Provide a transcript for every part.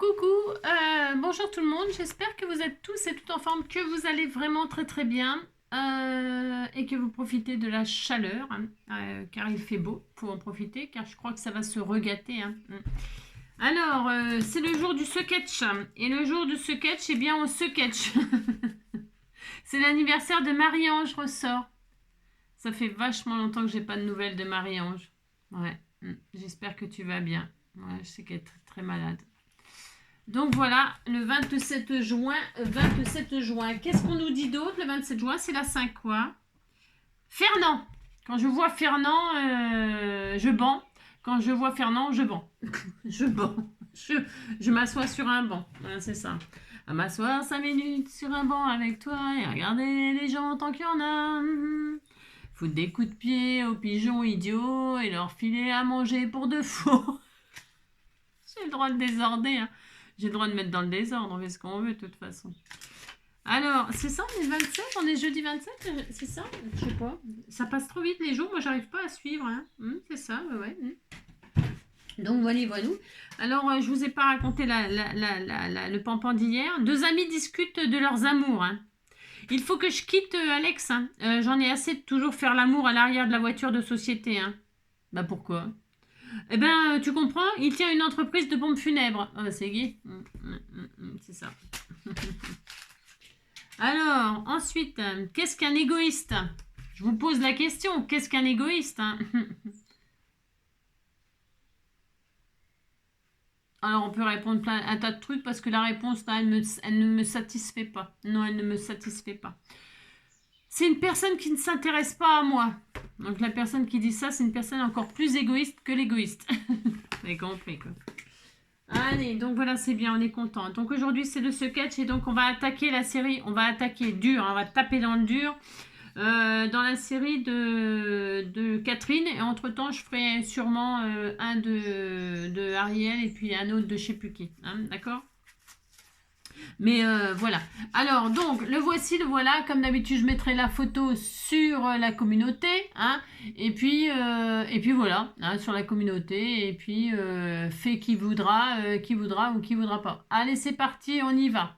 Coucou, bonjour tout le monde, j'espère que vous êtes tous et toutes en forme, que vous allez vraiment très très bien et que vous profitez de la chaleur, hein, car il fait beau, faut en profiter car je crois que ça va se regâter. Hein. Alors, c'est le jour du sketch et le jour du sketch, eh bien on sketch. C'est l'anniversaire de Marie-Ange Ressort. Ça fait vachement longtemps que j'ai pas de nouvelles de Marie-Ange. Ouais, j'espère que tu vas bien. Ouais, je sais qu'elle est très, très malade. Donc voilà, le 27 juin. 27 juin. Qu'est-ce qu'on nous dit d'autre le 27 juin? C'est la 5 quoi. Fernand. Quand je vois Fernand, je bans. Quand je vois Fernand, je bans. Je bans. Je m'assois sur un banc. Voilà, c'est ça. À m'asseoir 5 minutes sur un banc avec toi et regarder les gens tant qu'il y en a. Foutre des coups de pied aux pigeons idiots et leur filer à manger pour de faux. J'ai le droit de désorder. Hein. J'ai le droit de mettre dans le désordre, on fait ce qu'on veut de toute façon. Alors, c'est ça, on est le 27, on est jeudi 27, c'est ça? Je sais pas. Ça passe trop vite les jours, moi j'arrive pas à suivre. Hein. C'est ça, ouais. Donc voilà. Alors, je vous ai pas raconté le pampan d'hier. Deux amis discutent de leurs amours. Hein. Il faut que je quitte Alex. Hein. J'en ai assez de toujours faire l'amour à l'arrière de la voiture de société. Hein. Bah pourquoi? Eh ben, tu comprends, il tient une entreprise de pompes funèbres. Ah, c'est gay. C'est ça. Alors, ensuite, qu'est-ce qu'un égoïste? Je vous pose la question, qu'est-ce qu'un égoïste? Hein? Alors, on peut répondre un tas de trucs parce que la réponse, là, elle ne me satisfait pas. Non, elle ne me satisfait pas. C'est une personne qui ne s'intéresse pas à moi. Donc la personne qui dit ça, c'est une personne encore plus égoïste que l'égoïste. Vous avez compris quoi. Allez, donc voilà, c'est bien, on est content. Donc aujourd'hui, c'est le sketch et donc on va attaquer la série. On va attaquer dur, on va taper dans le dur. Dans la série de Catherine. Et entre-temps, je ferai sûrement un de Ariel et puis un autre de je sais plus qui. Hein, d'accord? Mais voilà. Alors, donc, le voici, le voilà. Comme d'habitude, je mettrai la photo sur la communauté. Hein, et puis voilà, hein, sur la communauté. Et puis, fait qui voudra ou qui voudra pas. Allez, c'est parti, on y va.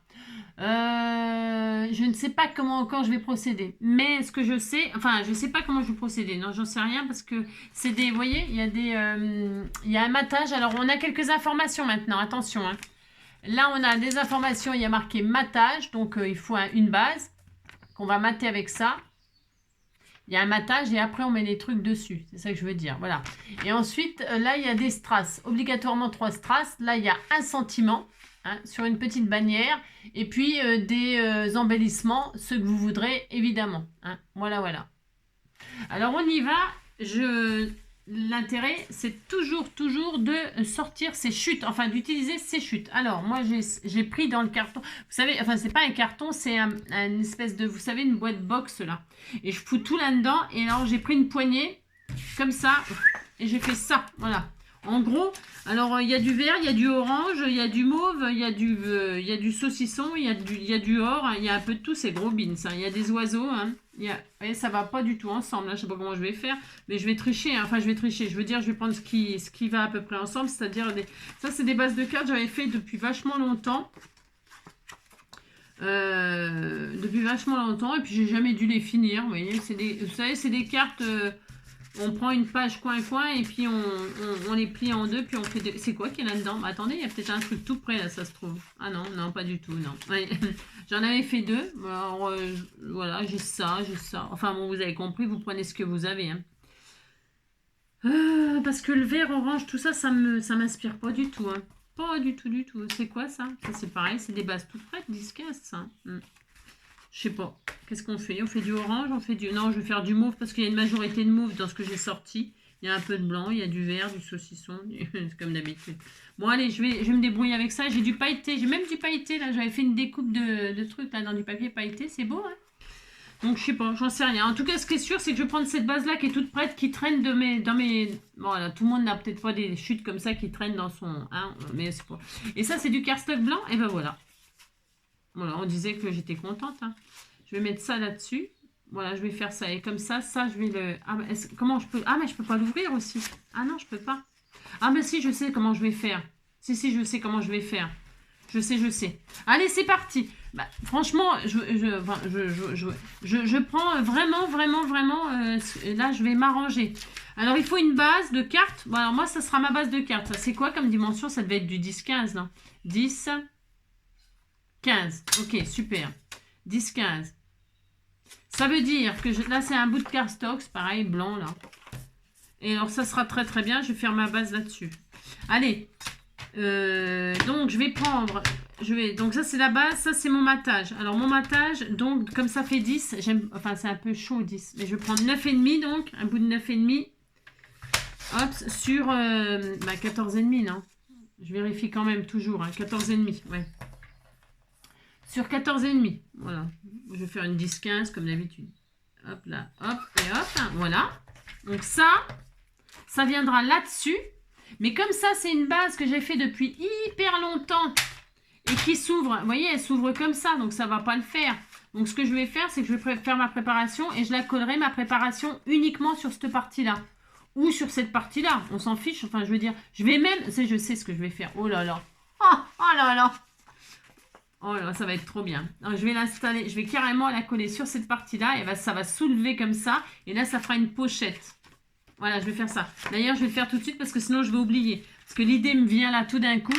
Je ne sais pas comment encore je vais procéder. Mais ce que je sais, enfin, je sais pas comment je vais procéder. Non, j'en sais rien parce que c'est des, vous voyez, il y a un matage. Alors, on a quelques informations maintenant. Attention, hein. Là, on a des informations, il y a marqué matage, donc il faut une base qu'on va mater avec ça. Il y a un matage et après on met des trucs dessus, c'est ça que je veux dire, voilà. Et ensuite, là, il y a des strass, obligatoirement 3 strass. Là, il y a un sentiment hein, sur une petite bannière et puis des embellissements, ceux que vous voudrez, évidemment. Hein. Voilà. Alors, on y va, L'intérêt, c'est toujours de sortir ces chutes, enfin d'utiliser ces chutes. Alors, moi, j'ai pris dans le carton, vous savez, enfin, c'est pas un carton, c'est une espèce de, vous savez, une boîte box, là. Et je fous tout là-dedans, et alors j'ai pris une poignée, comme ça, et j'ai fait ça, voilà. En gros, alors, il y a du vert, il y a du orange, il y a du mauve, il y a du saucisson, il y a du or, il y a un peu de tout, c'est gros beans, hein. Il y a des oiseaux, hein. Et ça va pas du tout ensemble, là, je sais pas comment je vais faire, mais je vais tricher, hein. Enfin je vais tricher, je veux dire je vais prendre ce qui va à peu près ensemble, c'est-à-dire, ça c'est des bases de cartes, j'avais fait depuis vachement longtemps, et puis j'ai jamais dû les finir, vous voyez, vous savez, c'est des cartes, on prend une page coin et puis on les plie en deux, puis on fait des... C'est quoi qu'il y a là-dedans? Attendez, il y a peut-être un truc tout près là, ça se trouve. Ah non, pas du tout, non. Ouais. J'en avais fait deux. Alors, voilà, j'ai ça. Enfin bon, vous avez compris, vous prenez ce que vous avez. Hein. Parce que le vert, orange, tout ça, ça m'inspire pas du tout. Hein. Pas du tout. C'est quoi ça? Ça c'est pareil, c'est des bases toutes prêtes, 10-15 ça. Je sais pas. Qu'est-ce qu'on fait? On fait du orange, on fait du... Non, je vais faire du mauve parce qu'il y a une majorité de mauve dans ce que j'ai sorti. Il y a un peu de blanc, il y a du vert, du saucisson, comme d'habitude. Bon, allez, je vais me débrouiller avec ça. J'ai du pailleté, j'ai même du pailleté, là. J'avais fait une découpe de trucs, là, dans du papier pailleté. C'est beau, hein? Donc, je sais pas, j'en sais rien. En tout cas, ce qui est sûr, c'est que je vais prendre cette base-là qui est toute prête, qui traîne dans mes... Voilà, tout le monde n'a peut-être pas des chutes comme ça qui traînent dans son... Hein, mais c'est pas... Et ça, c'est du cardstock blanc, et ben voilà. Voilà, on disait que j'étais contente. Hein. Je vais mettre ça là-dessus. Voilà, je vais faire ça. Et comme ça, je vais le... Ah, comment je peux... Ah, mais je peux pas l'ouvrir aussi. Ah non, je peux pas. Ah, mais si, je sais comment je vais faire. Si, je sais comment je vais faire. je sais, je sais. Allez, c'est parti. Bah, franchement, je prends vraiment, vraiment, vraiment... là, je vais m'arranger. Alors, il faut une base de cartes. Bon, alors moi, ça sera ma base de cartes. C'est quoi comme dimension? Ça devait être du 10-15, non? 10, 15. Ok, super. 10, 15. Ça veut dire que là, c'est un bout de cardstock, pareil, blanc, là. Et alors, ça sera très, très bien. Je vais faire ma base là-dessus. Allez. Donc, je vais prendre... donc, ça, c'est la base. Ça, c'est mon matage. Alors, mon matage, donc, comme ça fait 10, enfin, c'est un peu chaud, 10. Mais je vais prendre 9,5, donc. Un bout de 9,5. Hop, sur 14,5, non? Je vérifie quand même toujours. Hein, 14,5, ouais. Sur 14,5. Voilà. Je vais faire une 10-15 comme d'habitude. Hop là, hop et hop. Voilà. Donc ça viendra là-dessus. Mais comme ça, c'est une base que j'ai fait depuis hyper longtemps et qui s'ouvre. Vous voyez, elle s'ouvre comme ça. Donc ça ne va pas le faire. Donc ce que je vais faire, c'est que je vais faire ma préparation et je la collerai, ma préparation, uniquement sur cette partie-là. Ou sur cette partie-là. On s'en fiche. Enfin, je veux dire, je vais même... Je sais ce que je vais faire. Oh là là. Oh là là. Oh là, ça va être trop bien. Alors, je vais l'installer, je vais carrément la coller sur cette partie-là. Et ça va soulever comme ça. Et là, ça fera une pochette. Voilà, je vais faire ça. D'ailleurs, je vais le faire tout de suite parce que sinon, je vais oublier. Parce que l'idée me vient là tout d'un coup.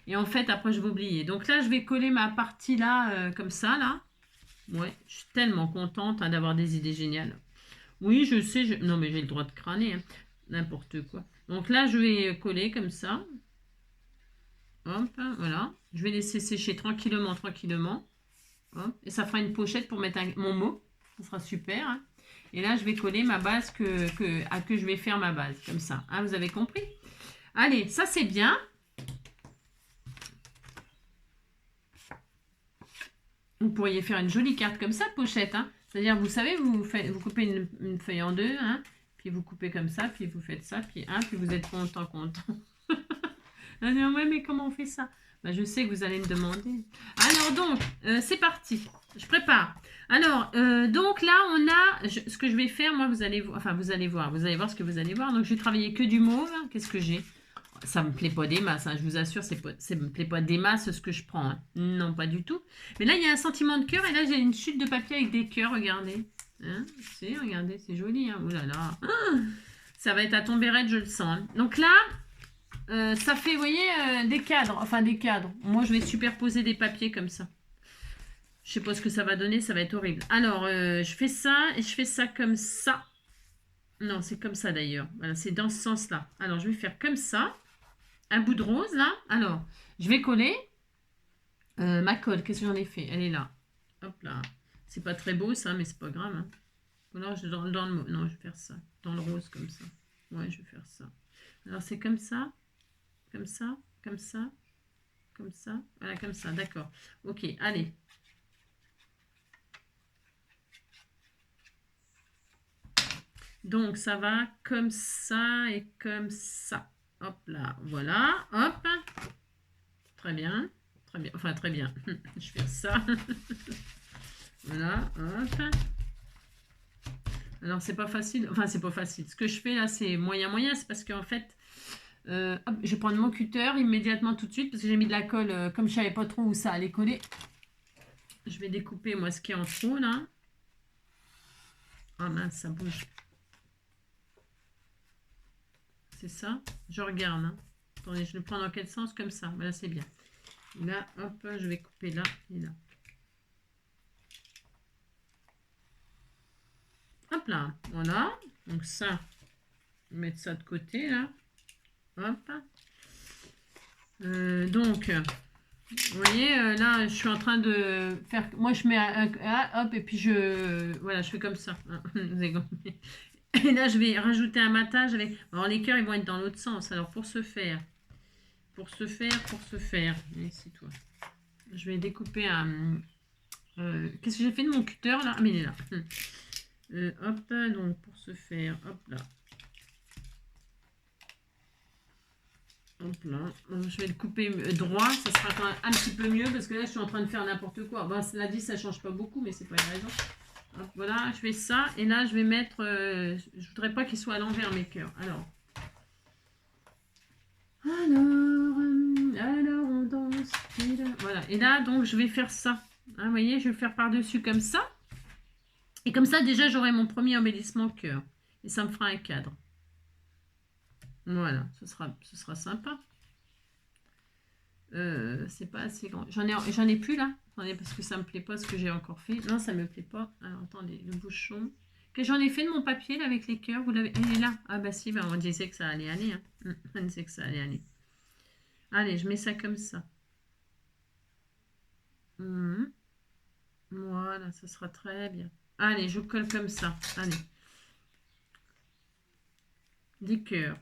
Et en fait, après, je vais oublier. Donc là, je vais coller ma partie là, comme ça, là. Ouais, je suis tellement contente d'avoir des idées géniales. Oui, je sais. Non, mais j'ai le droit de crâner. Hein. N'importe quoi. Donc là, je vais coller comme ça. Hop, voilà. Je vais laisser sécher tranquillement, tranquillement. Hop, et ça fera une pochette pour mettre mon mot. Ça sera super. Hein. Et là, je vais coller ma base que je vais faire ma base. Comme ça. Hein, vous avez compris? Allez, ça c'est bien. Vous pourriez faire une jolie carte comme ça, pochette. Hein. C'est-à-dire, vous savez, vous coupez une feuille en deux. Hein, puis vous coupez comme ça. Puis vous faites ça. Puis vous êtes content. Ah non, ouais, mais comment on fait ça? Bah, je sais que vous allez me demander. Alors donc, c'est parti. Je prépare. Alors, donc là, on a... ce que je vais faire, moi, vous allez voir ce que vous allez voir. Donc, je vais travailler que du mauve. Qu'est-ce que j'ai? Ça me plaît pas des masses, hein, je vous assure, ça me plaît pas des masses ce que je prends. Hein. Non, pas du tout. Mais là, il y a un sentiment de cœur. Et là, j'ai une chute de papier avec des cœurs, regardez. Hein, regardez, c'est joli. Hein. Ouh là là. Ça va être à tomber raide, je le sens. Hein. Donc là... ça fait, vous voyez, des cadres. Enfin, des cadres. Moi, je vais superposer des papiers comme ça. Je sais pas ce que ça va donner. Ça va être horrible. Alors, je fais ça et je fais ça comme ça. Non, c'est comme ça d'ailleurs. Voilà, c'est dans ce sens-là. Alors, je vais faire comme ça. Un bout de rose, là. Alors, je vais coller. Ma colle, qu'est-ce que j'en ai fait? Elle est là. Hop là. C'est pas très beau, ça, mais c'est pas grave. Hein. Alors, non, je vais faire ça. Dans le rose, comme ça. Ouais, je vais faire ça. Alors, c'est comme ça. Comme ça, comme ça, comme ça. Voilà, comme ça, d'accord. Ok, allez. Donc, ça va comme ça et comme ça. Hop là, voilà, hop. Très bien, enfin très bien. Je vais faire ça. Voilà, hop. Alors, c'est pas facile. Enfin, c'est pas facile. Ce que je fais là, c'est moyen. C'est parce qu'en fait... hop, je vais prendre mon cutter immédiatement tout de suite parce que j'ai mis de la colle comme je savais pas trop où ça allait coller. Je vais découper moi ce qui est en trop là. Ah mince, ça bouge. C'est ça. Je regarde. Hein. Attendez, je le prends dans quel sens? Comme ça. Voilà, c'est bien. Là, hop, je vais couper là et là. Hop là. Voilà. Donc ça, je vais mettre ça de côté là. Hop. Donc, vous voyez, là, je suis en train de faire... Moi, je mets hop, et puis voilà, je fais comme ça. Vous avez compris. Et là, je vais rajouter un matage avec... Alors, les cœurs, ils vont être dans l'autre sens. Alors, pour ce faire... Mais c'est toi. Je vais découper un... Qu'est-ce que j'ai fait de mon cutter, là? Ah, mais il est là. Hop, donc, pour ce faire... Hop, là. Hop là, je vais le couper droit, ça sera quand même un petit peu mieux parce que là je suis en train de faire n'importe quoi. Bon, cela dit, ça change pas beaucoup, mais c'est pas une raison. Hop, voilà, je fais ça et là je vais mettre. Je voudrais pas qu'il soit à l'envers mes cœurs. Alors on danse. Voilà, Voilà. Et là, donc, je vais faire ça. Hein, vous voyez, je vais le faire par-dessus comme ça. Et comme ça, déjà, j'aurai mon premier embellissement cœur. Et ça me fera un cadre. Voilà, ce sera sympa. C'est pas assez grand. J'en ai plus là. Attendez, parce que ça me plaît pas ce que j'ai encore fait. Non, ça me plaît pas. Alors, attendez, le bouchon. Que j'en ai fait de mon papier là avec les cœurs. Vous l'avez. Elle est là. Ah bah si, bah, on disait que ça allait aller. Hein. On disait que ça allait aller. Allez, je mets ça comme ça. Mhm. Voilà, ça sera très bien. Allez, je colle comme ça. Allez. Des cœurs.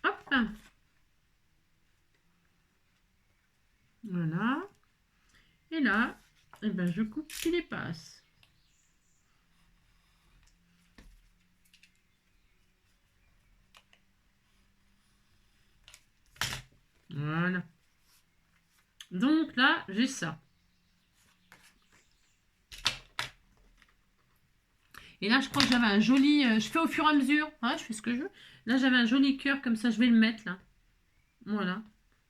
Hop. Voilà. Et là, eh ben, je coupe ce qui dépasse. Voilà. Donc là, j'ai ça. Et là, je crois que j'avais un joli... je fais au fur et à mesure. Hein, je fais ce que je veux. Là, j'avais un joli cœur comme ça. Je vais le mettre là. Voilà.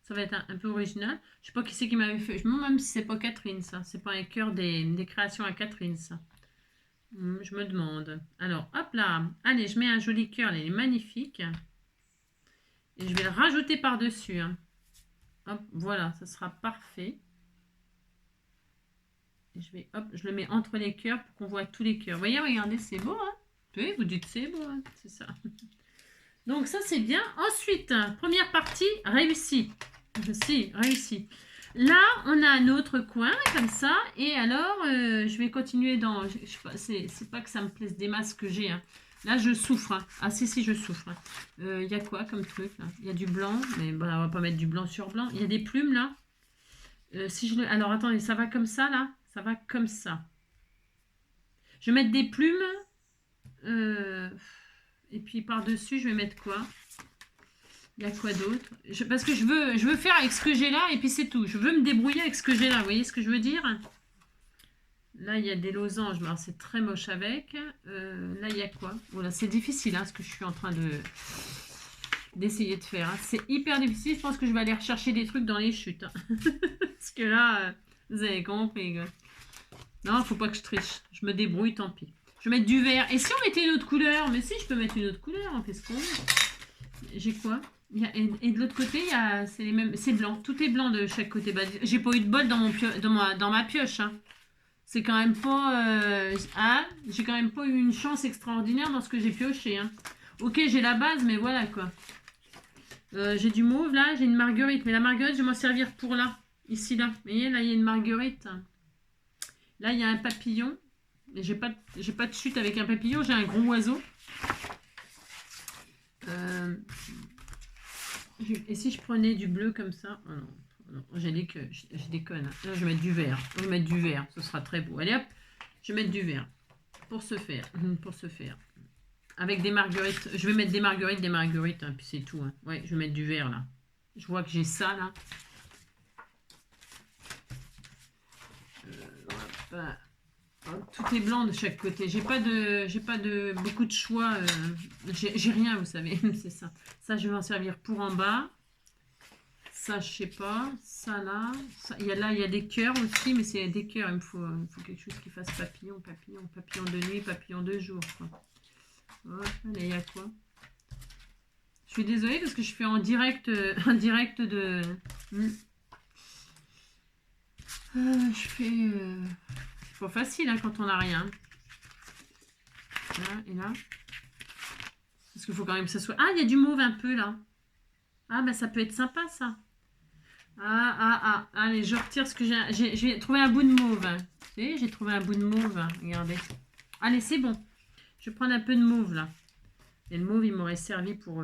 Ça va être un peu original. Je sais pas qui c'est qui m'avait fait. Je me demande même si c'est pas Catherine, ça. C'est pas un cœur des créations à Catherine, ça. Je me demande. Alors, hop là. Allez, je mets un joli cœur. Il est magnifique. Et je vais le rajouter par-dessus. Hein. Hop, voilà. Ça sera parfait. Et je le mets entre les cœurs pour qu'on voit tous les cœurs. Vous voyez, regardez, c'est beau, hein? Oui, vous dites c'est beau, hein? C'est ça. Donc ça, c'est bien. Ensuite, première partie, réussie. Si, réussi. Là, on a un autre coin, comme ça. Et alors, je vais continuer dans... Je sais pas, c'est pas que ça me plaise des masses que j'ai. Hein. Là, je souffre. Hein. Ah si, je souffre. Il y a quoi comme truc, là? Il y a du blanc, mais bah, on va pas mettre du blanc sur blanc. Il y a des plumes, là. Alors, attendez, ça va comme ça, là? Ça va comme ça. Je vais mettre des plumes. Et puis par-dessus, je vais mettre quoi? Il y a quoi d'autre? Parce que je veux faire avec ce que j'ai là, et puis c'est tout. Je veux me débrouiller avec ce que j'ai là. Vous voyez ce que je veux dire? Là, il y a des losanges. Alors, c'est très moche avec. Là, il y a quoi? Voilà, c'est difficile, hein, ce que je suis en train d'essayer de faire. Hein. C'est hyper difficile. Je pense que je vais aller rechercher des trucs dans les chutes. Hein. Parce que là, vous avez compris. Quoi. Non, faut pas que je triche. Je me débrouille, tant pis. Je vais mettre du vert. Et si on mettait une autre couleur? Mais si, je peux mettre une autre couleur. On fait ce qu'on veut. J'ai quoi? Et de l'autre côté, c'est les mêmes. C'est blanc. Tout est blanc de chaque côté. Bah, j'ai pas eu de bol dans ma pioche. Hein. C'est quand même pas... hein, j'ai quand même pas eu une chance extraordinaire dans ce que j'ai pioché. Hein. Ok, j'ai la base, mais voilà quoi. J'ai du mauve là, j'ai une marguerite. Mais la marguerite, je vais m'en servir pour là. Ici, là. Vous voyez, là, il y a une marguerite. Là, il y a un papillon. Mais j'ai pas de chute avec un papillon, j'ai un gros oiseau. Et si je prenais du bleu comme ça? Oh non, j'ai dit que je déconne. Là, je vais mettre du vert. Je vais mettre du vert, ce sera très beau. Allez hop, je vais mettre du vert pour ce faire. Avec des marguerites. Je vais mettre des marguerites, hein, puis c'est tout. Hein. Ouais, je vais mettre du vert là. Je vois que j'ai ça là. Tout est blanc de chaque côté. J'ai pas de beaucoup de choix. J'ai rien, vous savez. C'est ça. Ça, je vais en servir pour en bas. Ça, je sais pas. Ça, là. Ça, il y a des cœurs aussi, mais c'est des cœurs. Il me faut quelque chose qui fasse papillon, papillon, papillon de nuit, papillon de jour. Quoi. Hop, là, il y a quoi? Je suis désolée parce que je fais en direct, de... je fais... c'est pas facile hein, quand on n'a rien. Là et là. Parce qu'il faut quand même que ça soit... Ah, il y a du mauve un peu là. Ah, bah ça peut être sympa ça. Allez, je retire ce que j'ai. J'ai trouvé un bout de mauve. Hein. Vous voyez, j'ai trouvé un bout de mauve. Hein. Regardez. Allez, c'est bon. Je vais prendre un peu de mauve là. Et le mauve, il m'aurait servi pour...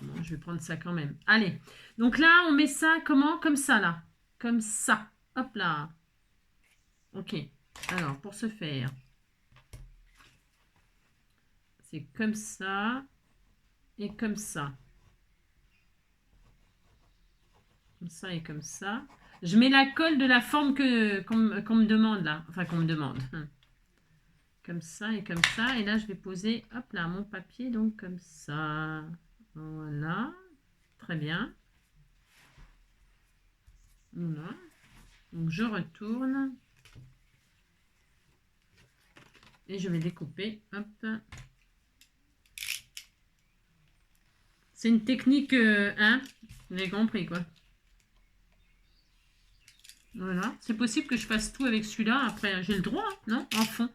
Bon, je vais prendre ça quand même. Allez. Donc là, on met ça comment? Comme ça là. Comme ça. Hop là. Ok. Alors, pour ce faire, c'est comme ça et comme ça. Comme ça et comme ça. Je mets la colle de la forme qu'on me demande là. Enfin, qu'on me demande. Comme ça et comme ça. Et là, je vais poser, hop là, mon papier, donc comme ça. Voilà. Très bien. Voilà. Donc, je retourne. Et je vais découper. Hop. C'est une technique, hein, vous avez compris, quoi. Voilà. C'est possible que je fasse tout avec celui-là. Après, j'ai le droit, non? En fond.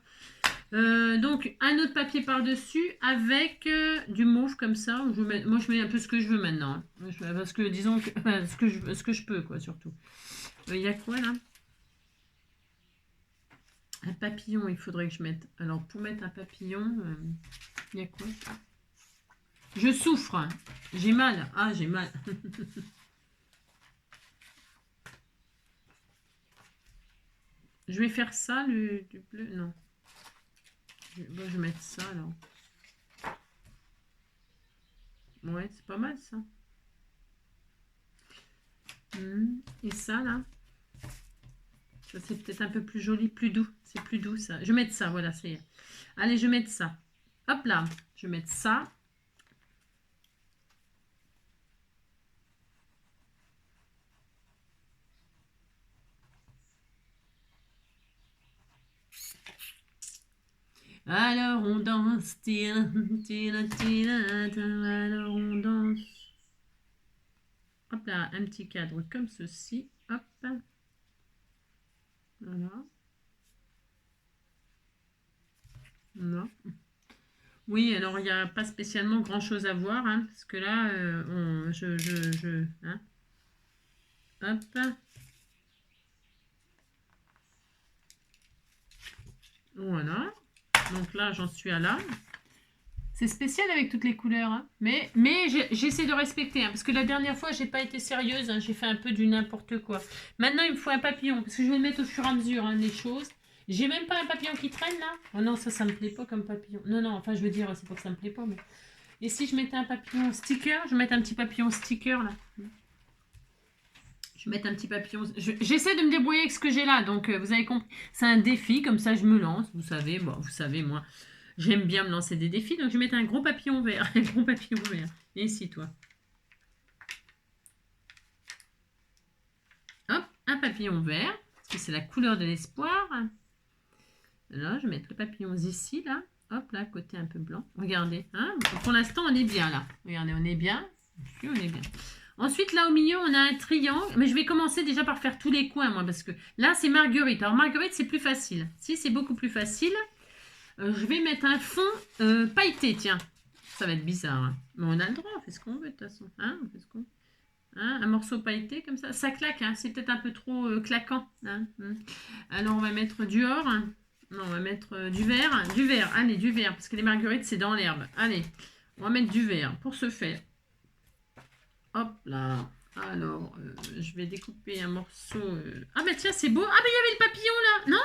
Donc, un autre papier par-dessus avec du mauve comme ça. Où moi, je mets un peu ce que je veux maintenant. Hein. Parce que, disons, que, enfin, ce que je peux, quoi, surtout. Il y a quoi, là? Un papillon, il faudrait que je mette. Alors, pour mettre un papillon, il y a quoi? Je souffre. J'ai mal. Ah, j'ai mal. Je vais faire ça, du bleu. Non. Bon, je vais mettre ça, alors. Ouais, c'est pas mal, ça. Et ça, là. Ça, c'est peut-être un peu plus joli, plus doux. C'est plus doux, ça. Je vais mettre ça, voilà, c'est... Allez, je vais mettre ça. Hop là. Je vais mettre ça. Alors on danse, tira, tira, tira, alors on danse. Hop là, un petit cadre comme ceci. Hop. Voilà. Non. Oui, alors il n'y a pas spécialement grand chose à voir, hein, parce que là, hein. Hop. Voilà. Donc là, j'en suis à là. C'est spécial avec toutes les couleurs, hein. Mais j'essaie de respecter, hein, parce que la dernière fois, j'ai pas été sérieuse, hein, j'ai fait un peu du n'importe quoi. Maintenant, il me faut un papillon, parce que je vais le mettre au fur et à mesure, hein, les choses. J'ai même pas un papillon qui traîne, là. Oh non, ça me plaît pas comme papillon. Non, non, enfin, je veux dire, c'est pas que ça me plaît pas, mais... Et si je mettais un papillon sticker, je vais mettre un petit papillon sticker, là. Je vais mettre un petit papillon... J'essaie de me débrouiller avec ce que j'ai là, donc vous avez compris. C'est un défi, comme ça, je me lance, vous savez, bon, vous savez, moi... J'aime bien me lancer des défis, donc je vais mettre un gros papillon vert. Un gros papillon vert. Et ici, toi. Hop, un papillon vert. Parce que c'est la couleur de l'espoir. Alors, je vais mettre le papillon ici, là. Hop, là, côté un peu blanc. Regardez. Hein, pour l'instant, on est bien, là. Regardez, on est bien. On est bien. Ensuite, là, au milieu, on a un triangle. Mais je vais commencer déjà par faire tous les coins, moi, parce que là, c'est Marguerite. Alors, Marguerite, c'est plus facile. Si, c'est beaucoup plus facile. Je vais mettre un fond pailleté, tiens. Ça va être bizarre. Hein. Mais on a le droit, on fait ce qu'on veut de toute façon. Hein, on fait ce qu'on... Hein, un morceau pailleté comme ça. Ça claque, hein, c'est peut-être un peu trop claquant. Hein. Alors on va mettre du or. Hein. Non, on va mettre du vert. Du vert, allez, du vert. Parce que les marguerites, c'est dans l'herbe. Allez, on va mettre du vert pour ce faire. Hop là. Alors, je vais découper un morceau. Ah bah tiens, c'est beau. Ah mais il y avait le papillon là, non?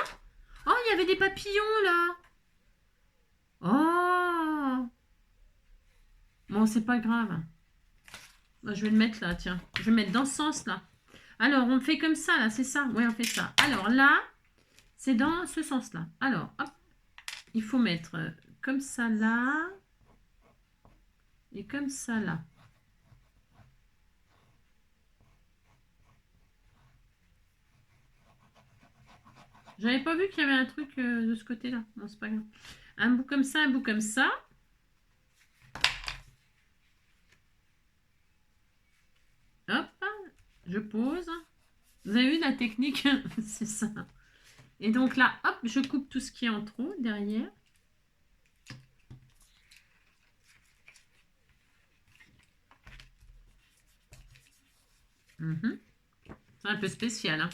Oh, il y avait des papillons là. Oh! Bon, c'est pas grave. Je vais le mettre là, tiens. Je vais le mettre dans ce sens-là. Alors, on fait comme ça, là, c'est ça? Oui, on fait ça. Alors, là, c'est dans ce sens-là. Alors, hop. Il faut mettre comme ça, là. Et comme ça, là. J'avais pas vu qu'il y avait un truc de ce côté-là. Bon, c'est pas grave. Un bout comme ça, un bout comme ça. Hop, je pose. Vous avez vu la technique? C'est ça. Et donc là, hop, je coupe tout ce qui est en trop derrière. C'est un peu spécial, hein.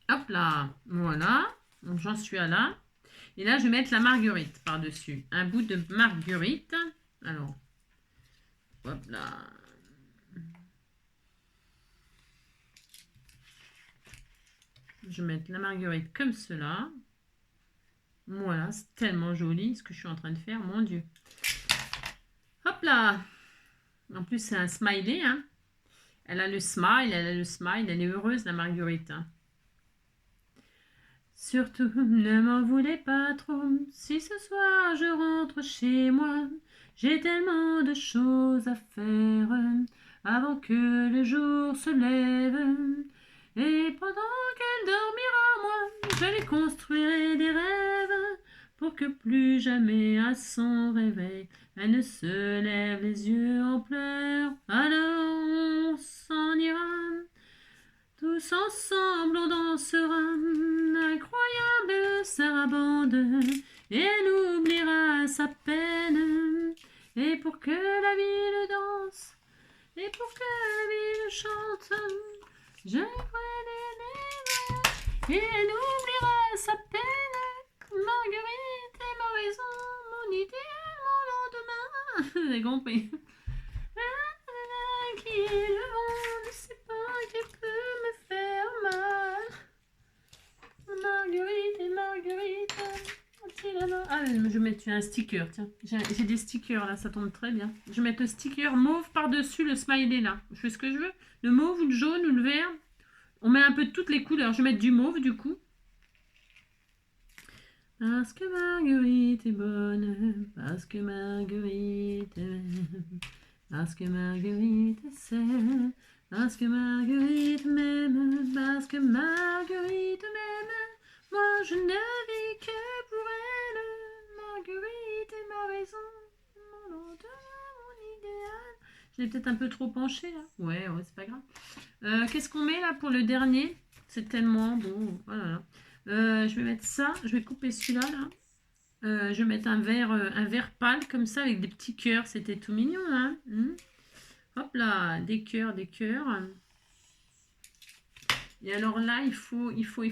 Hop là, voilà. Donc j'en suis à là. Et là, je vais mettre la marguerite par-dessus. Un bout de marguerite. Alors, hop là. Je vais mettre la marguerite comme cela. Voilà, c'est tellement joli ce que je suis en train de faire, mon Dieu. Hop là. En plus, c'est un smiley, hein. Elle a le smile, elle est heureuse, la Marguerite. Hein. Surtout, ne m'en voulez pas trop, si ce soir je rentre chez moi, j'ai tellement de choses à faire, avant que le jour se lève. Et pendant qu'elle dormira, moi, je lui construirai des rêves, pour que plus jamais à son réveil, elle ne se lève les yeux en pleurs. Alors on s'en ira. Tous ensemble on dansera l'incroyable sarabande et elle oubliera sa peine. Et pour que la ville danse, et pour que la ville chante, je ferai des et elle oubliera sa peine. Marguerite est ma raison, mon idéal, mon lendemain. Vous avez compris? Qui est le vent ne sait pas qui peut me faire mal. Marguerite et Marguerite. Ah, je vais mettre un sticker, tiens. J'ai des stickers là, ça tombe très bien. Je vais mettre le sticker mauve par-dessus le smiley là. Je fais ce que je veux. Le mauve ou le jaune ou le vert. On met un peu de toutes les couleurs. Je vais mettre du mauve du coup. Parce que Marguerite est bonne. Parce que Marguerite est... Parce que Marguerite sait, parce que Marguerite m'aime, parce que Marguerite m'aime, moi je ne vis que pour elle. Marguerite est ma raison, mon lendemain, mon idéal. Je l'ai peut-être un peu trop penché là. Ouais, c'est pas grave. Qu'est-ce qu'on met là pour le dernier? C'est tellement beau. Voilà. Je vais mettre ça, je vais couper celui-là là. Je vais mettre un vert pâle comme ça avec des petits cœurs. C'était tout mignon, hein. Hop là, des cœurs, des cœurs. Et alors là, il faut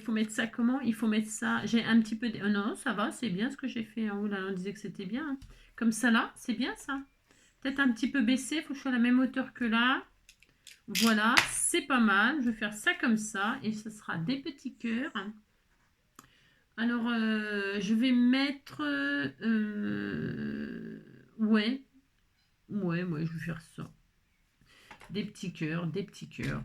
mettre ça comment? Il faut mettre ça. J'ai un petit peu... Oh non, ça va, c'est bien ce que j'ai fait. Oh là, on disait que c'était bien. Hein. Comme ça là, c'est bien ça. Peut-être un petit peu baissé. Il faut que je sois à la même hauteur que là. Voilà, c'est pas mal. Je vais faire ça comme ça. Et ce sera des petits cœurs. Alors, je vais mettre... ouais, je vais faire ça. Des petits cœurs, des petits cœurs.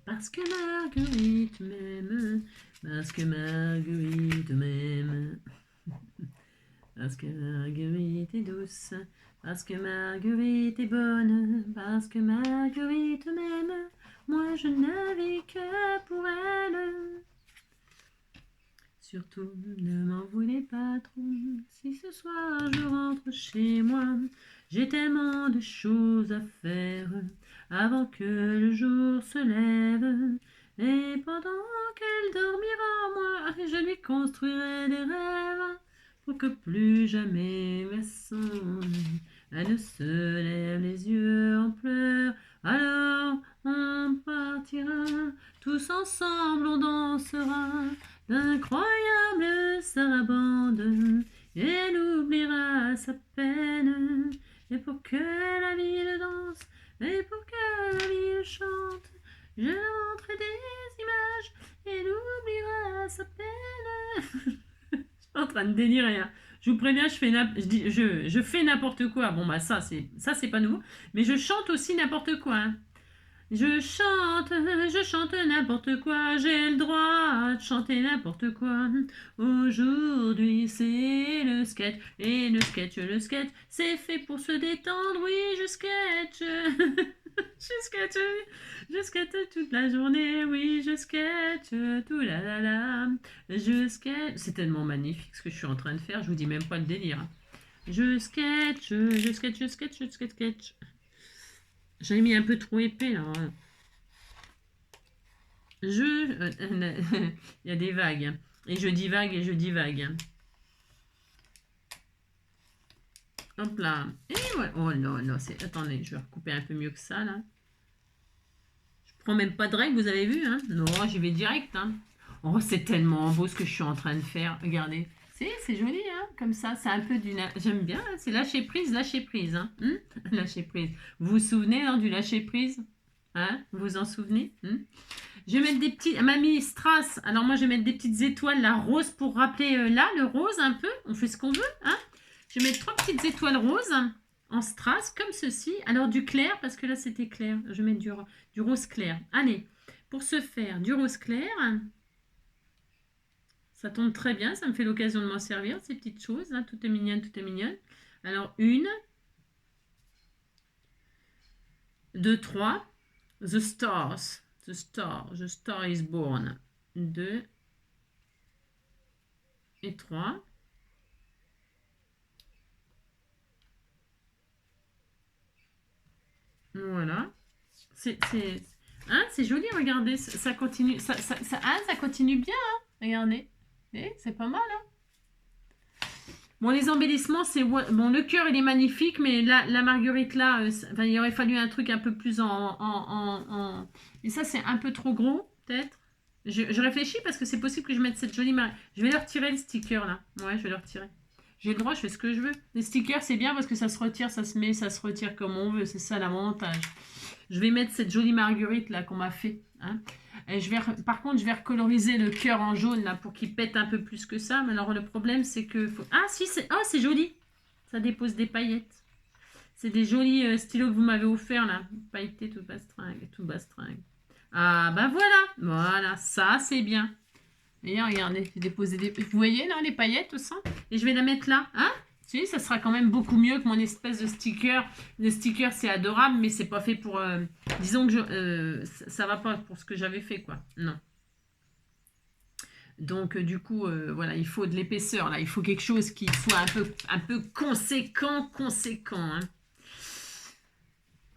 Parce que Marguerite m'aime, parce que Marguerite m'aime, parce que Marguerite est douce, parce que Marguerite est bonne, parce que Marguerite m'aime, moi je ne vis que pour elle. Surtout, ne m'en voulez pas trop, si ce soir je rentre chez moi, j'ai tellement de choses à faire, avant que le jour se lève, et pendant qu'elle dormira, moi, je lui construirai des rêves, pour que plus jamais elle ne se lève les yeux en pleurs, alors on partira, tous ensemble on dansera, l'incroyable sarabande, et elle oubliera sa peine, et pour que la ville danse, et pour que la ville chante, je montrerai des images, et elle oubliera sa peine. Je suis en train de délirer, hein. Je vous préviens, je fais n'importe quoi. Bon, bah ça c'est pas nouveau, mais je chante aussi n'importe quoi. Hein. Je chante n'importe quoi, j'ai le droit de chanter n'importe quoi. Aujourd'hui c'est le sketch, et le sketch, c'est fait pour se détendre, oui je sketch. je sketch toute la journée, oui je sketch, tout la la la. Je sketch, c'est tellement magnifique ce que je suis en train de faire, je vous dis même pas le délire. Je sketch. J'avais mis un peu trop épais là. Il y a des vagues. Et je divague. Hop là. Et voilà. Oh non, attendez, je vais recouper un peu mieux que ça là. Je prends même pas de règle, vous avez vu, hein? Non, j'y vais direct, hein. Oh, c'est tellement beau ce que je suis en train de faire. Regardez. C'est joli, hein, comme ça, c'est un peu du... J'aime bien, hein, c'est lâcher prise, hein. Lâcher prise. Vous vous souvenez hein, du lâcher prise hein? Vous vous en souvenez Je vais mettre des petits... Elle m'a mis strass. Alors moi, je vais mettre des petites étoiles, la rose, pour rappeler là, le rose un peu. On fait ce qu'on veut. Hein. Je vais mettre 3 petites étoiles roses en strass, comme ceci. Alors du clair, parce que là, c'était clair. Je vais mettre du rose clair. Allez, pour ce faire, du rose clair. Ça tombe très bien. Ça me fait l'occasion de m'en servir, ces petites choses. Là. Tout est mignonne, tout est mignonne. Alors, 1, 2, 3. The stars. The star is born. 2 et 3. Voilà. C'est joli, regardez. Ça continue. Ça continue bien. Hein, regardez. C'est pas mal. Hein. Bon, les embellissements, c'est... Bon, le cœur, il est magnifique, mais la marguerite, là, enfin, il aurait fallu un truc un peu plus Et ça, c'est un peu trop gros, peut-être. Je réfléchis parce que c'est possible que je mette cette jolie marguerite. Je vais leur retirer le sticker, là. Ouais, je vais le retirer. J'ai le droit, je fais ce que je veux. Les stickers, c'est bien parce que ça se retire, ça se met, ça se retire comme on veut. C'est ça l'avantage. Je vais mettre cette jolie marguerite, là, qu'on m'a fait. Hein. Et par contre, je vais recoloriser le cœur en jaune là pour qu'il pète un peu plus que ça. Mais alors, le problème, c'est que... Ah, si, c'est joli. Ça dépose des paillettes. C'est des jolis stylos que vous m'avez offerts là. Pailletés, tout bastringue, tout bastringue. Ah, bah voilà. Voilà, ça, c'est bien. Et regardez, j'ai déposé des... Vous voyez là, les paillettes, tout ça. Et je vais la mettre là. Hein? Si, ça sera quand même beaucoup mieux que mon espèce de sticker. Le sticker, c'est adorable, mais c'est pas fait pour... disons que ça va pas pour ce que j'avais fait, quoi. Non. Donc, du coup, voilà, il faut de l'épaisseur, là. Il faut quelque chose qui soit un peu conséquent. Hein.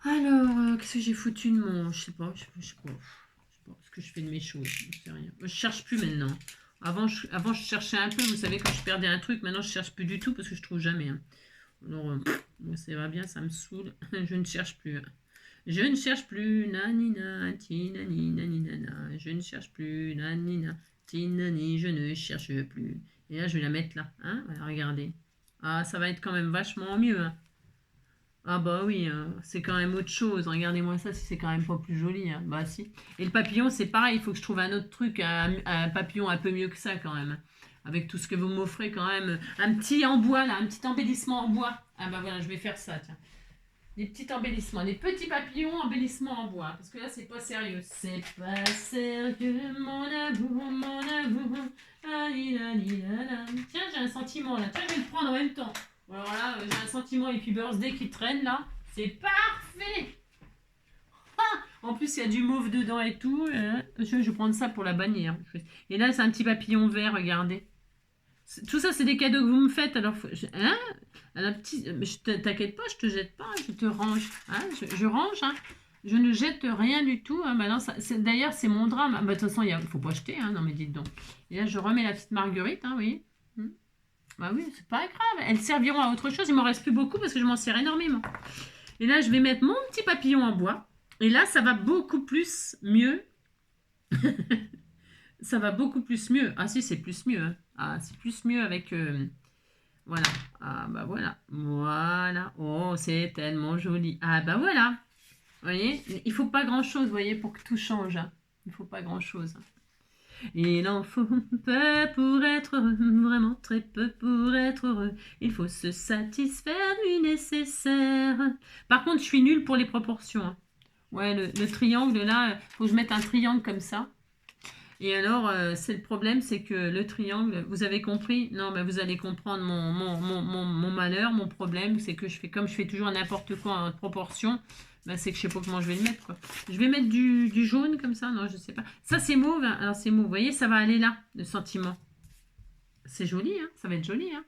Alors, qu'est-ce que j'ai foutu de mon... Je sais pas ce que je fais de mes choses. Je sais rien. Je cherche plus maintenant. Avant, je cherchais un peu, vous savez, quand je perdais un truc, maintenant je cherche plus du tout parce que je trouve jamais. Hein. Alors, ça va bien, ça me saoule. Je ne cherche plus. Je ne cherche plus. Nanina, tinani, naninana. Je ne cherche plus. Nanina, tinani. Je ne cherche plus. Et là, je vais la mettre là. Hein voilà, regardez. Ah, ça va être quand même vachement mieux. Hein. Ah bah oui, hein, c'est quand même autre chose. Regardez-moi ça, si c'est quand même pas plus joli. Hein. Bah si. Et le papillon, c'est pareil. Il faut que je trouve un autre truc, un papillon un peu mieux que ça quand même. Avec tout ce que vous m'offrez quand même. Un petit en bois là, un petit embellissement en bois. Ah bah voilà, je vais faire ça, tiens. Des petits embellissements, des petits papillons embellissements en bois. Parce que là, c'est pas sérieux. C'est pas sérieux, mon amour, mon amour. Tiens, j'ai un sentiment là. Tiens, je vais le prendre en même temps. Alors là, j'ai un sentiment Happy Birthday qui traîne là. C'est parfait. Ah, en plus, il y a du mauve dedans et tout. Je vais prendre ça pour la bannière. Et là, c'est un petit papillon vert, regardez. Tout ça, c'est des cadeaux que vous me faites. Alors, hein t'inquiète pas, je te jette pas, je te range. Hein, je range. Hein. Je ne jette rien du tout. Hein. Bah non, d'ailleurs, c'est mon drame. Bah, de toute façon, il ne faut pas jeter. Hein. Non, mais dites donc. Et là, je remets la petite marguerite. Hein, oui. Bah oui, c'est pas grave. Elles serviront à autre chose. Il m'en reste plus beaucoup parce que je m'en sers énormément. Et là, je vais mettre mon petit papillon en bois. Et là, ça va beaucoup plus mieux. Ça va beaucoup plus mieux. Ah si, c'est plus mieux. Hein. Ah, c'est plus mieux avec... voilà. Ah bah voilà. Voilà. Oh, c'est tellement joli. Ah bah voilà. Vous voyez, il faut pas grand-chose, vous voyez, pour que tout change. Hein. Il faut pas grand-chose. Il en faut peu pour être heureux, vraiment très peu pour être heureux. Il faut se satisfaire du nécessaire. Par contre, je suis nulle pour les proportions. Hein. Ouais, le triangle, là, faut que je mette un triangle comme ça. Et alors, c'est le problème, c'est que le triangle, vous avez compris? Non, mais vous allez comprendre mon malheur, mon problème, c'est que comme je fais toujours n'importe quoi en proportion, ben, c'est que je sais pas comment je vais le mettre. Quoi. Je vais mettre du jaune comme ça, non, je sais pas. Ça, c'est mauve, hein. Alors c'est mauve, vous voyez, ça va aller là, le sentiment. C'est joli, hein, ça va être joli. Hein.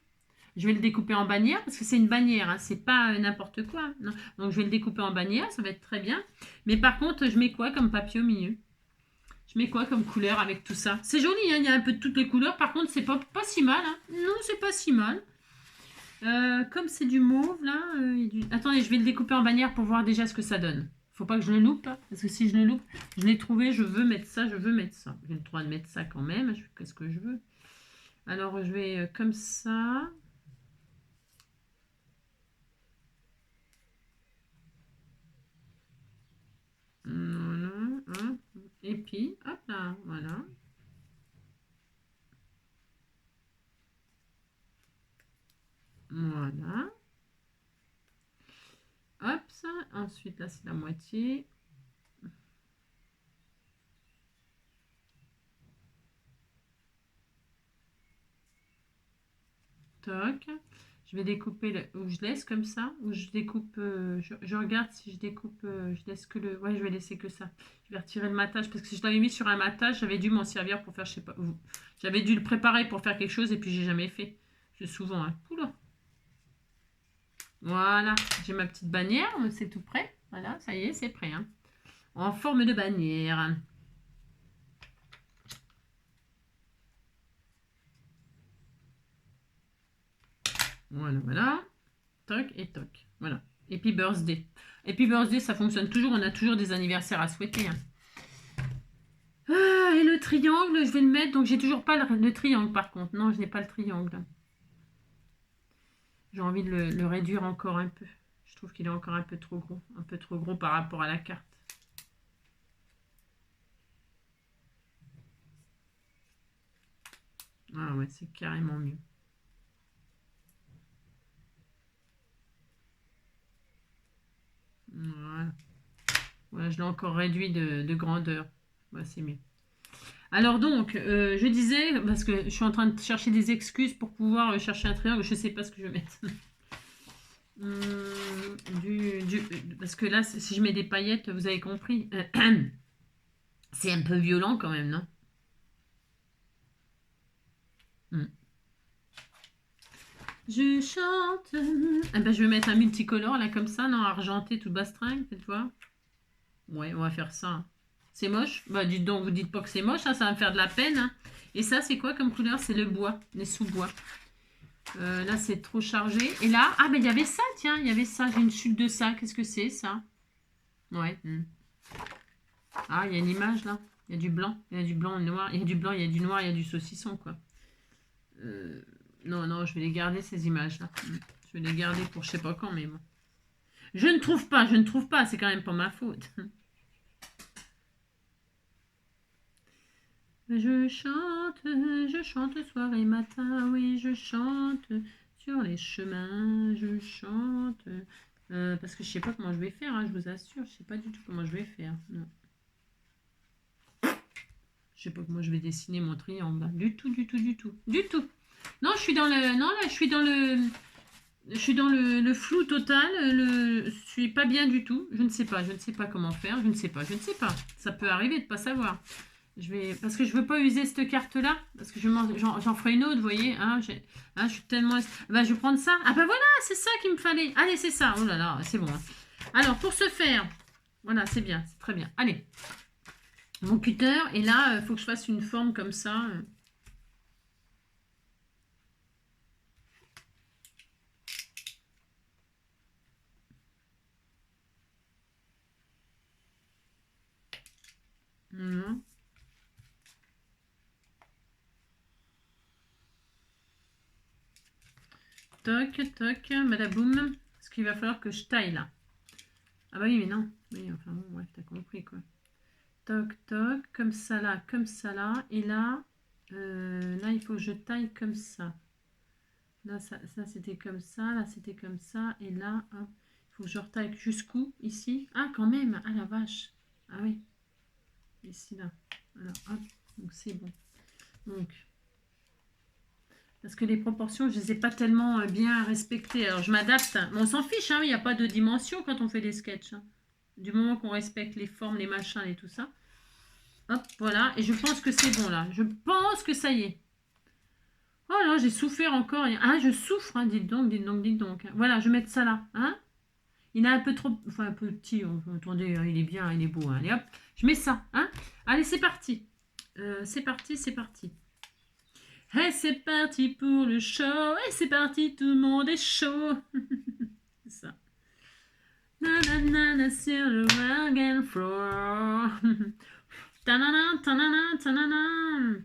Je vais le découper en bannière, parce que c'est une bannière, hein, c'est pas n'importe quoi. Non. Donc je vais le découper en bannière, ça va être très bien. Mais par contre, je mets quoi comme papier au milieu? Je mets quoi comme couleur avec tout ça? C'est joli, hein, il y a un peu de toutes les couleurs. Par contre, c'est pas si mal. Hein. Non, c'est pas si mal. Comme c'est du mauve, là... Attendez, je vais le découper en bannière pour voir déjà ce que ça donne. Faut pas que je le loupe. Parce que si je le loupe, je l'ai trouvé, je veux mettre ça, je veux mettre ça. J'ai le droit de mettre ça quand même. Je fais qu'est-ce que je veux. Alors, je vais comme ça... Voilà, hein. Et puis, hop là, voilà. Voilà. Hop, ça. Ensuite, là, c'est la moitié. Toc. Je vais découper, ou je laisse comme ça, ou je découpe, je regarde si je découpe, je laisse que le, ouais, je vais laisser que ça. Je vais retirer le matage, parce que si je l'avais mis sur un matage, j'avais dû m'en servir pour faire, je sais pas, j'avais dû le préparer pour faire quelque chose, et puis j'ai jamais fait. Je souvent, hein. Oula. Voilà, j'ai ma petite bannière, c'est tout prêt. Voilà, ça y est, c'est prêt, hein. En forme de bannière. Voilà, voilà. Toc et toc. Voilà. Happy birthday. Happy birthday, ça fonctionne toujours. On a toujours des anniversaires à souhaiter, hein. Ah, et le triangle, je vais le mettre. Donc, j'ai toujours pas le triangle, par contre. Non, je n'ai pas le triangle. J'ai envie de le réduire encore un peu. Je trouve qu'il est encore un peu trop gros. Un peu trop gros par rapport à la carte. Ah ouais, c'est carrément mieux. Voilà. Voilà, je l'ai encore réduit de grandeur. Ouais, c'est mieux. Alors donc, je disais, parce que je suis en train de chercher des excuses pour pouvoir chercher un triangle, je ne sais pas ce que je vais mettre. Parce que là, si je mets des paillettes, vous avez compris, c'est un peu violent quand même, non? Hmm. Je chante. Ah ben, je vais mettre un multicolore là comme ça, non, argenté, tout bastringue, cette fois. Ouais, on va faire ça. C'est moche? Bah dites donc, vous dites pas que c'est moche, hein, ça va me faire de la peine, hein. Et ça, c'est quoi comme couleur? C'est le bois, les sous-bois. Là, c'est trop chargé. Et là, ah ben il y avait ça, tiens, il y avait ça. J'ai une chute de ça. Qu'est-ce que c'est, ça? Ouais. Ah, il y a une image, là. Il y a du blanc. Il y a du blanc, noir. Il y a du blanc, il y a du noir, il y a du saucisson, quoi. Non, non, je vais les garder, ces images-là. Je vais les garder pour je sais pas quand, mais bon. Je ne trouve pas, je ne trouve pas. C'est quand même pas ma faute. Je chante soir et matin, oui, je chante sur les chemins, je chante. Parce que je sais pas comment je vais faire, hein, je vous assure, je sais pas du tout comment je vais faire. Non. Je sais pas comment je vais dessiner mon triangle, là. Du tout, du tout, du tout, du tout. Non, je suis dans le, non là, je suis dans le flou total. Je suis pas bien du tout. Je ne sais pas comment faire. Je ne sais pas. Ça peut arriver de pas savoir. Parce que je veux pas user cette carte-là, parce que j'en ferai une autre, vous voyez. Hein, je suis tellement... Bah, je vais prendre ça. Ah bah voilà, c'est ça qu'il me fallait. Allez, c'est ça. Oh là là, c'est bon, hein. Alors, pour ce faire, voilà, c'est bien, c'est très bien. Allez, mon cutter, et là, il faut que je fasse une forme comme ça. Voilà. Toc, toc, badaboum. Parce qu'il va falloir que je taille là. Ah bah oui, mais non. Oui, enfin bon, ouais, t'as compris quoi. Toc, toc, comme ça là. Et là, là, il faut que je taille comme ça. Là, ça c'était comme ça. Là, c'était comme ça. Et là, hop, il faut que je retaille jusqu'où? Ici. Ah, quand même. Ah, la vache. Ah oui. Ici, là. Alors, hop. Donc, c'est bon. Donc, parce que les proportions, je ne les ai pas tellement bien respectées. Alors, je m'adapte. Mais on s'en fiche, hein. Il n'y a pas de dimension quand on fait des sketchs, hein. Du moment qu'on respecte les formes, les machins et tout ça. Hop, voilà. Et je pense que c'est bon, là. Je pense que ça y est. Oh là, j'ai souffert encore. Ah, je souffre, hein. Dites donc, dites donc, dites donc. Voilà, je vais mettre ça là. Hein. Il est un peu trop... Enfin, un peu petit. Attendez, il est bien, il est beau. Hein. Allez, hop. Je mets ça. Hein. Allez, c'est parti. C'est parti, c'est parti. Et c'est parti pour le show. Et c'est parti, tout le monde est chaud. C'est ça. Nanana sur le wagon floor. Tanana, tanana, tanana.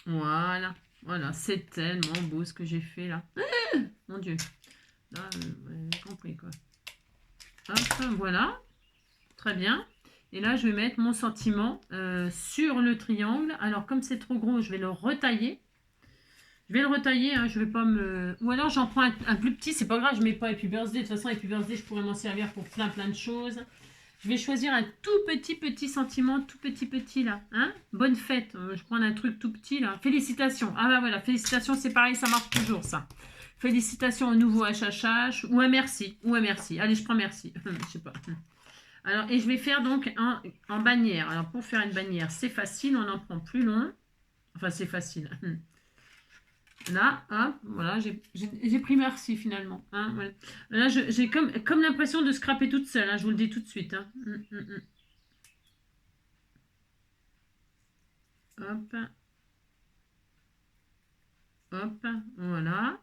Voilà. Voilà, c'est tellement beau ce que j'ai fait là. Mon Dieu. Là, vous avez compris quoi. Hop, voilà. Très bien. Et là, je vais mettre mon sentiment sur le triangle. Alors, comme c'est trop gros, je vais le retailler. Je vais le retailler, hein, je vais pas me... Ou alors, j'en prends un plus petit, c'est pas grave, je mets pas Happy Birthday. De toute façon, Happy Birthday, je pourrais m'en servir pour plein de choses. Je vais choisir un tout petit sentiment, tout petit là. Hein, bonne fête. Je prends un truc tout petit là. Félicitations. Ah bah voilà, félicitations, c'est pareil, ça marche toujours ça. Félicitations au nouveau HHH. Ou un merci. Ou un merci. Allez, je prends merci. Je sais pas. Alors, et je vais faire donc en bannière. Alors, pour faire une bannière, c'est facile, on en prend plus long. Enfin, c'est facile. Là, hop, voilà, j'ai pris merci finalement. Hein, voilà. Là, j'ai comme l'impression de scraper toute seule, hein, je vous le dis tout de suite. Hein. Hop. Hop, voilà.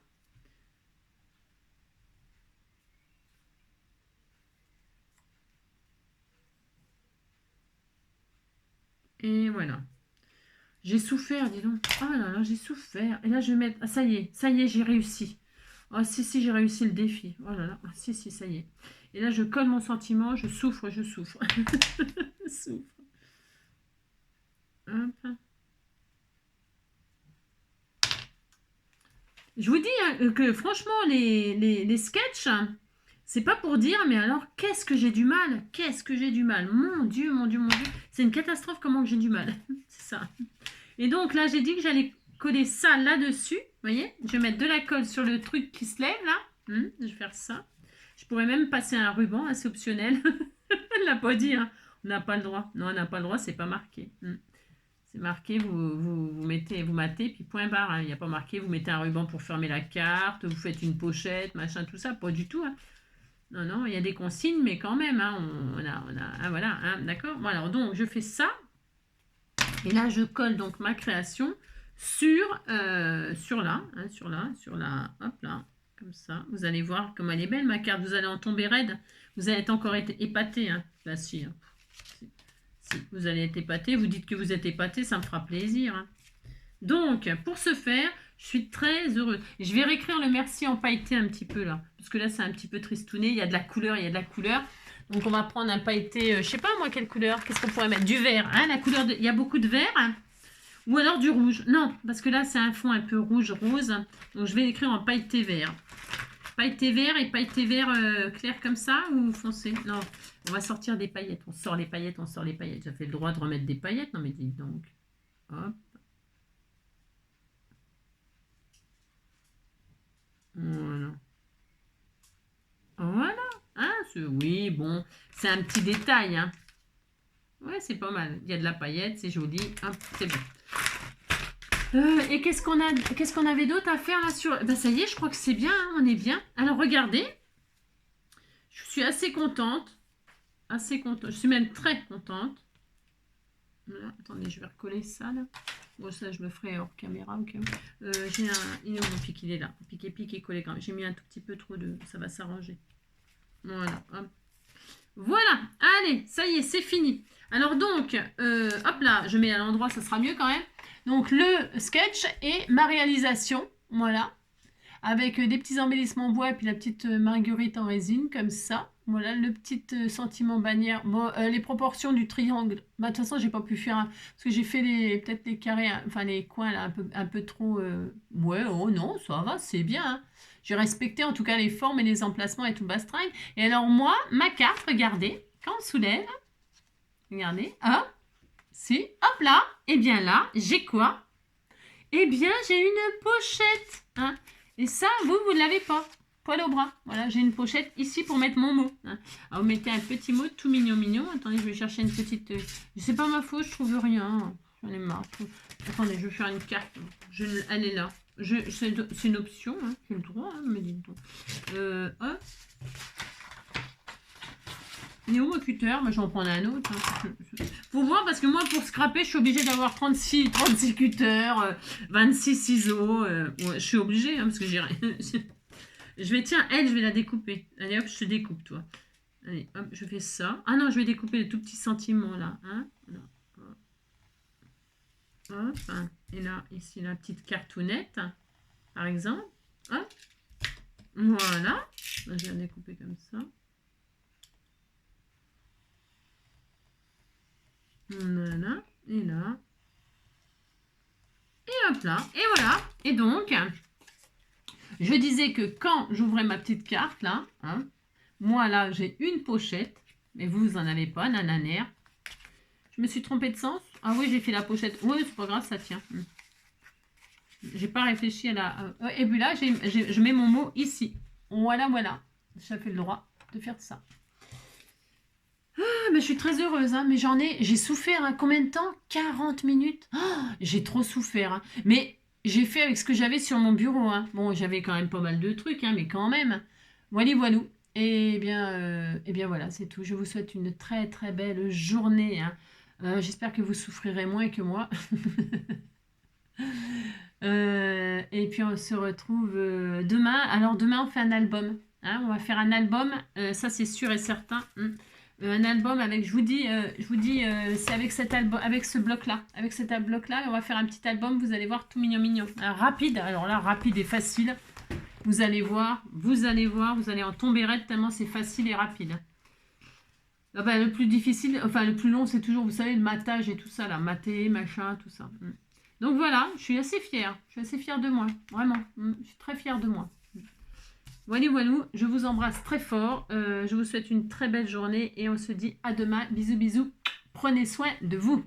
Et voilà. J'ai souffert, dis donc. Oh là là, j'ai souffert. Et là, je vais mettre... Ah, ça y est, j'ai réussi. Oh, si, j'ai réussi le défi. Oh là là, si, ça y est. Et là, je colle mon sentiment, je souffre. Je souffre. Hop. Je vous dis hein, que franchement, les sketchs, c'est pas pour dire, mais alors, qu'est-ce que j'ai du mal. Qu'est-ce que j'ai du mal. Mon Dieu. C'est une catastrophe comment que j'ai du mal. C'est ça. Et donc là, j'ai dit que j'allais coller ça là-dessus. Vous voyez, je vais mettre de la colle sur le truc qui se lève là. Je vais faire ça. Je pourrais même passer un ruban, assez optionnel. Elle l'a pas dit, hein. On n'a pas le droit. Non, on n'a pas le droit, c'est pas marqué. C'est marqué, vous matez, puis point barre. Hein. Il n'y a pas marqué, vous mettez un ruban pour fermer la carte, vous faites une pochette, machin, tout ça. Pas du tout. Hein. Non, il y a des consignes, mais quand même, hein, voilà, hein, d'accord. Bon, alors, donc, je fais ça. Et là, je colle donc ma création sur là, hein, sur là, hop là, comme ça. Vous allez voir comme elle est belle, ma carte. Vous allez en tomber raide. Vous allez être encore épaté. Hein. Là, si, hein. Si, vous allez être épaté. Vous dites que vous êtes épaté, ça me fera plaisir. Hein. Donc, pour ce faire, je suis très heureuse. Je vais réécrire le merci en pailleté un petit peu là. Parce que là, c'est un petit peu tristouné. Il y a de la couleur, Donc, on va prendre un pailleté, je sais pas moi quelle couleur. Qu'est-ce qu'on pourrait mettre? Du vert. Hein, la couleur il y a beaucoup de vert. Hein. Ou alors du rouge. Non, parce que là, c'est un fond un peu rouge-rose. Donc, je vais l'écrire en pailleté vert. Pailleté vert et pailleté vert clair comme ça ou foncé? Non, on va sortir des paillettes. On sort les paillettes. J'ai fait le droit de remettre des paillettes. Non, mais dites donc. Hop. Voilà. Voilà. Hein, oui, bon, c'est un petit détail. Hein. Ouais, c'est pas mal. Il y a de la paillette, c'est joli. Hop, c'est bon. Et qu'est-ce qu'on avait d'autre à faire là sur... Ben ça y est, je crois que c'est bien, hein, on est bien. Alors, regardez. Je suis assez contente. Je suis même très contente. Voilà, attendez, je vais recoller ça là. Bon, ça, je me ferai hors caméra. Okay. J'ai il est où mon pic? Il est là. Pic et collé quand même. J'ai mis un tout petit peu trop de... Ça va s'arranger. Voilà. Hop. Voilà. Allez, ça y est, c'est fini. Alors donc, hop là, je mets à l'endroit, ça sera mieux quand même. Donc, le sketch et ma réalisation. Voilà. Avec des petits embellissements en bois et puis la petite marguerite en résine, comme ça. Voilà, le petit sentiment bannière. Bon, les proportions du triangle. Bah, de toute façon, j'ai pas pu faire... parce que j'ai fait peut-être les carrés, enfin les coins là, un peu trop... Ouais, oh non, ça va, c'est bien. Hein. J'ai respecté en tout cas les formes et les emplacements et tout le bastringue. Et alors moi, ma carte, regardez, quand on soulève, regardez, hop, si, hop là, et bien là, j'ai quoi? Eh bien, j'ai une pochette. Hein. Et ça, vous ne l'avez pas. Poil au bras. Voilà, j'ai une pochette ici pour mettre mon mot. Hein. Alors, vous mettez un petit mot tout mignon. Attendez, je vais chercher une petite... C'est pas ma faute, je trouve rien. J'en ai marre. Attendez, je vais faire une carte. Elle est là. C'est une option. Hein. J'ai le droit, hein, mais dites donc. Hop. Il est où mon cutter? Bah, je vais en prendre un autre. Hein. Faut voir, parce que moi, pour scraper, je suis obligée d'avoir 36 cutters, 26 ciseaux. Ouais, je suis obligée, hein, parce que j'ai rien. Je vais la découper. Allez, hop, je te découpe, toi. Allez, hop, je fais ça. Ah non, je vais découper les tout petits sentiments, là. Hein. Hop. Et là, ici, la petite cartoonnette, par exemple. Hop. Voilà. Je vais la découper comme ça. Voilà. Et là. Et hop là. Et voilà. Et donc, je disais que quand j'ouvrais ma petite carte, là, hein, moi, là, j'ai une pochette. Mais vous en avez pas, nananaire. Je me suis trompée de sens. Ah oui, j'ai fait la pochette. Oui, c'est pas grave, ça tient. J'ai pas réfléchi à la... Et puis là, je mets mon mot ici. Voilà, voilà. Ça fait le droit de faire ça. Ah, mais je suis très heureuse, hein, mais j'ai souffert, hein, combien de temps? 40 minutes. Oh, j'ai trop souffert, hein. Mais j'ai fait avec ce que j'avais sur mon bureau, hein. Bon, j'avais quand même pas mal de trucs, hein, mais quand même. Voilà, voilà. Et bien voilà, c'est tout. Je vous souhaite une très très belle journée, hein. J'espère que vous souffrirez moins que moi. Et puis on se retrouve demain. Alors demain on fait un album, hein. On va faire un album, ça c'est sûr et certain. Un album avec, c'est avec cet album, avec ce bloc-là, avec cet bloc-là, on va faire un petit album. Vous allez voir, tout mignon mignon, rapide. Alors là, rapide et facile. Vous allez voir, vous allez en tomber raide tellement c'est facile et rapide. Ah bah, le plus difficile, enfin le plus long, c'est toujours, vous savez, le matage et tout ça, là, mater, machin, tout ça. Donc voilà, je suis assez fière. Je suis assez fière de moi, vraiment. Je suis très fière de moi. Voilà, voilà, je vous embrasse très fort. Je vous souhaite une très belle journée et on se dit à demain. Bisous, bisous. Prenez soin de vous.